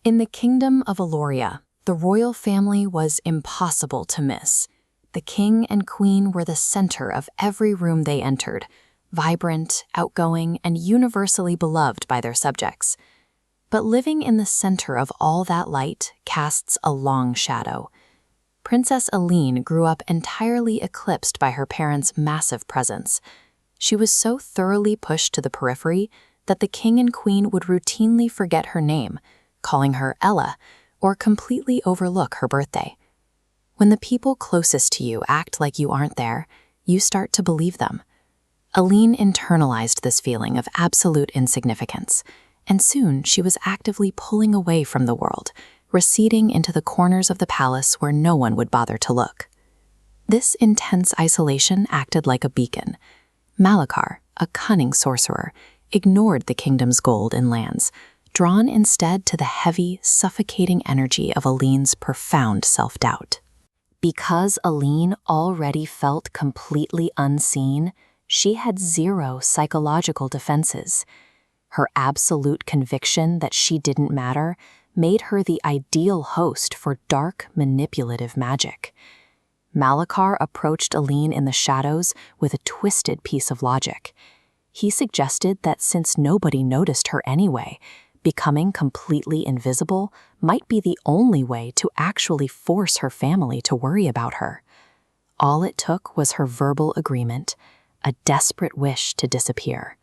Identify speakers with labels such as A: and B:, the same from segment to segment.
A: In the kingdom of Eloria, the royal family was impossible to miss. The king and queen were the center of every room they entered, vibrant, outgoing, and universally beloved by their subjects. But living in the center of all that light casts a long shadow. Princess Elaine grew up entirely eclipsed by her parents' massive presence. She was so thoroughly pushed to the periphery that the king and queen would routinely forget her name, calling her Ella, or completely overlook her birthday. When the people closest to you act like you aren't there, you start to believe them. Eileen internalized this feeling of absolute insignificance, and soon she was actively pulling away from the world, receding into the corners of the palace where no one would bother to look. This intense isolation acted like a beacon. Malakar, a cunning sorcerer, ignored the kingdom's gold and lands, drawn instead to the heavy, suffocating energy of Eileen's profound self-doubt. Because Eileen already felt completely unseen, she had zero psychological defenses. Her absolute conviction that she didn't matter made her the ideal host for dark, manipulative magic. Malakar approached Eileen in the shadows with a twisted piece of logic. He suggested that since nobody noticed her anyway, becoming completely invisible might be the only way to actually force her family to worry about her. All it took was her verbal agreement, a desperate wish to disappear.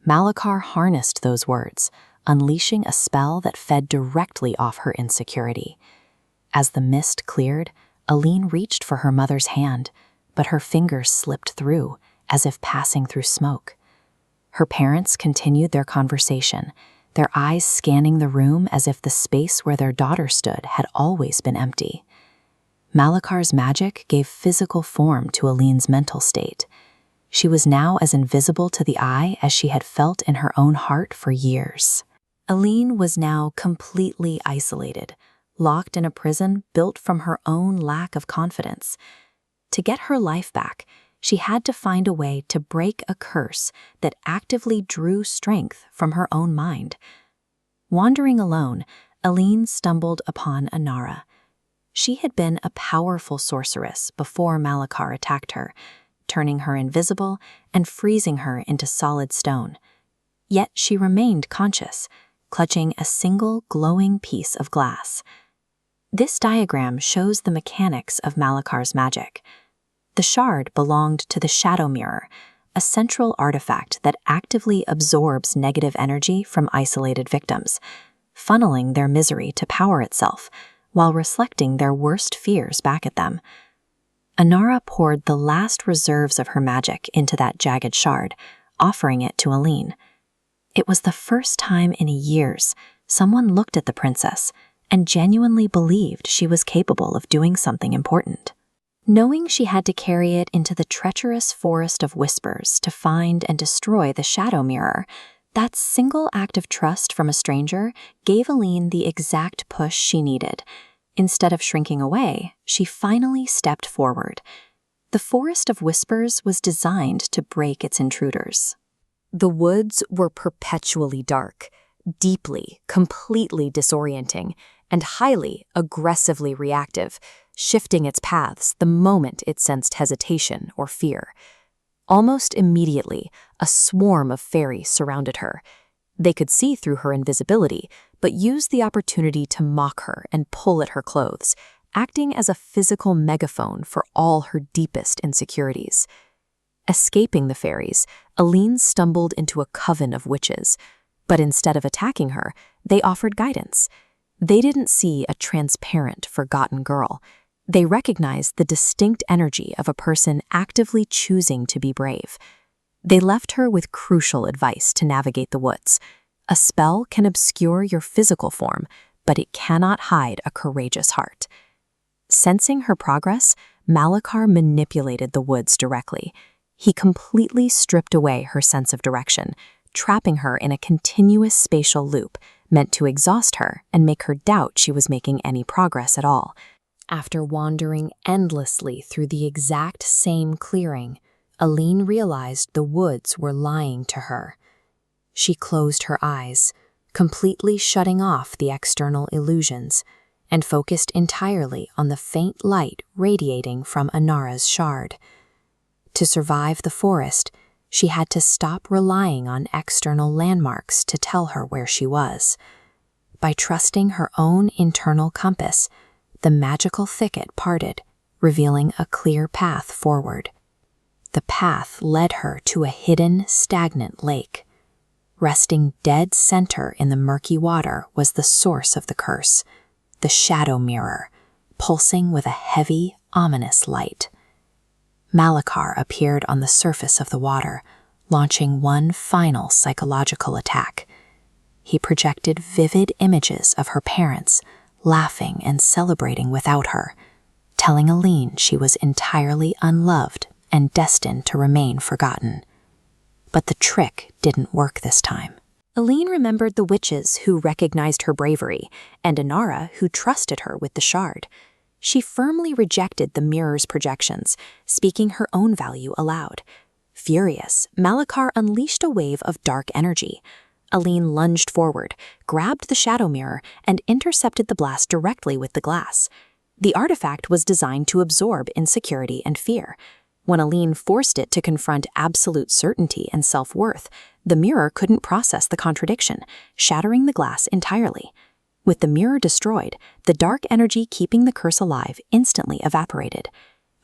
A: Malakar harnessed those words, unleashing a spell that fed directly off her insecurity. As the mist cleared, Eileen reached for her mother's hand, but her fingers slipped through, as if passing through smoke. Her parents continued their conversation, their eyes scanning the room as if the space where their daughter stood had always been empty. Malakar's magic gave physical form to Eileen's mental state. She was now as invisible to the eye as she had felt in her own heart for years. Eileen was now completely isolated, locked in a prison built from her own lack of confidence. To get her life back, she had to find a way to break a curse that actively drew strength from her own mind. Wandering alone, Eileen stumbled upon Inara. She had been a powerful sorceress before Malakar attacked her, turning her invisible and freezing her into solid stone. Yet she remained conscious, clutching a single glowing piece of glass. This diagram shows the mechanics of Malakar's magic. The shard belonged to the shadow mirror, a central artifact that actively absorbs negative energy from isolated victims, funneling their misery to power itself, while reflecting their worst fears back at them. Inara poured the last reserves of her magic into that jagged shard, offering it to Eileen. It was the first time in years someone looked at the princess and genuinely believed she was capable of doing something important. Knowing she had to carry it into the treacherous forest of whispers to find and destroy the shadow mirror, that single act of trust from a stranger gave Eileen the exact push she needed. Instead of shrinking away, she finally stepped forward. The forest of whispers was designed to break its intruders.
B: The woods were perpetually dark, deeply, completely disorienting, and highly, aggressively reactive, shifting its paths the moment it sensed hesitation or fear. Almost immediately, a swarm of fairies surrounded her. They could see through her invisibility, but used the opportunity to mock her and pull at her clothes, acting as a physical megaphone for all her deepest insecurities. Escaping the fairies, Eileen stumbled into a coven of witches, but instead of attacking her, they offered guidance. They didn't see a transparent, forgotten girl. They recognized the distinct energy of a person actively choosing to be brave. They left her with crucial advice to navigate the woods. A spell can obscure your physical form, but it cannot hide a courageous heart. Sensing her progress, Malakar manipulated the woods directly. He completely stripped away her sense of direction, trapping her in a continuous spatial loop meant to exhaust her and make her doubt she was making any progress at all. After wandering endlessly through the exact same clearing, Eileen realized the woods were lying to her. She closed her eyes, completely shutting off the external illusions, and focused entirely on the faint light radiating from Inara's shard. To survive the forest, she had to stop relying on external landmarks to tell her where she was. By trusting her own internal compass, the magical thicket parted, revealing a clear path forward. The path led her to a hidden, stagnant lake. Resting dead center in the murky water was the source of the curse, the shadow mirror, pulsing with a heavy, ominous light. Malakar appeared on the surface of the water, launching one final psychological attack. He projected vivid images of her parents, laughing and celebrating without her, telling Eileen she was entirely unloved and destined to remain forgotten. But the trick didn't work this time. Eileen remembered the witches who recognized her bravery, and Inara who trusted her with the shard. She firmly rejected the mirror's projections, speaking her own value aloud. Furious, Malakar unleashed a wave of dark energy. Eileen lunged forward, grabbed the shadow mirror, and intercepted the blast directly with the glass. The artifact was designed to absorb insecurity and fear. When Eileen forced it to confront absolute certainty and self-worth, the mirror couldn't process the contradiction, shattering the glass entirely. With the mirror destroyed, the dark energy keeping the curse alive instantly evaporated.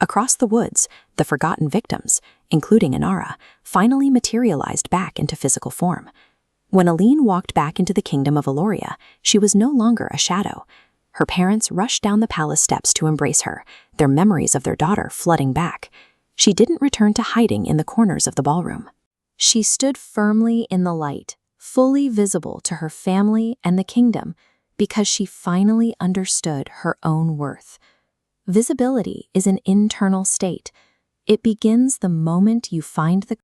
B: Across the woods, the forgotten victims, including Inara, finally materialized back into physical form. When Eileen walked back into the kingdom of Eloria, she was no longer a shadow. Her parents rushed down the palace steps to embrace her, their memories of their daughter flooding back. She didn't return to hiding in the corners of the ballroom. She stood firmly in the light, fully visible to her family and the kingdom, because she finally understood her own worth. Visibility is an internal state. It begins the moment you find the